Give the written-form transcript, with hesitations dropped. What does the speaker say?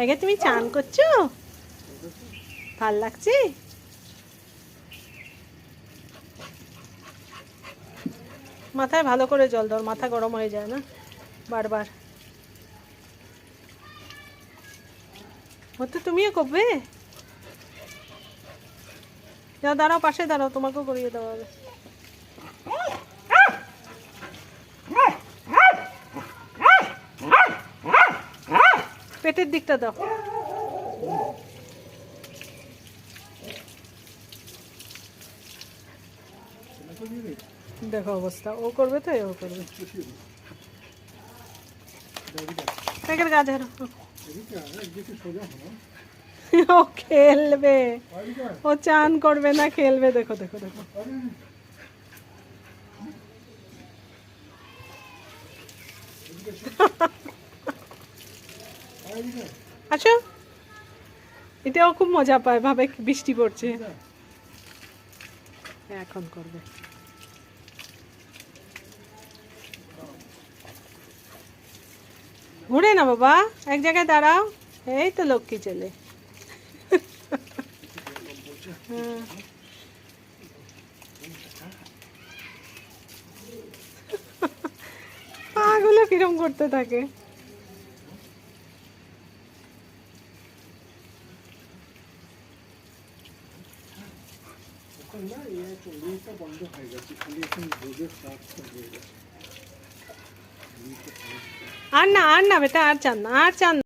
আগে তুমি চান করছো? ভাল লাগছে? মাথায় ভালো করে জল দাও, মাথা গরম হয়ে যায় না বারবার। হতে তুমিও করবে? যাও দাঁড়াও, পাশে দাঁড়াও, তোমাকেও করিয়ে দেওয়া হবে। পেটের দিকটা দাও। দেখো অবস্থা, ও করবে তো এও করবে। গা ধরো। ও খেলবে, ও চান করবে না, খেলবে। দেখো দেখো দেখো। আচ্ছা, এটাও খুব মজা পায়, ভাবে বৃষ্টি পড়ছে। এখন করবে। ঘুরে না বাবা, এক জায়গায় দাঁড়াও। এই তো লক্ষ্মী ছেলে। পাগুলো কিরম করতে থাকে। আর না, আর না বেটা, আর চান না, আর চান না।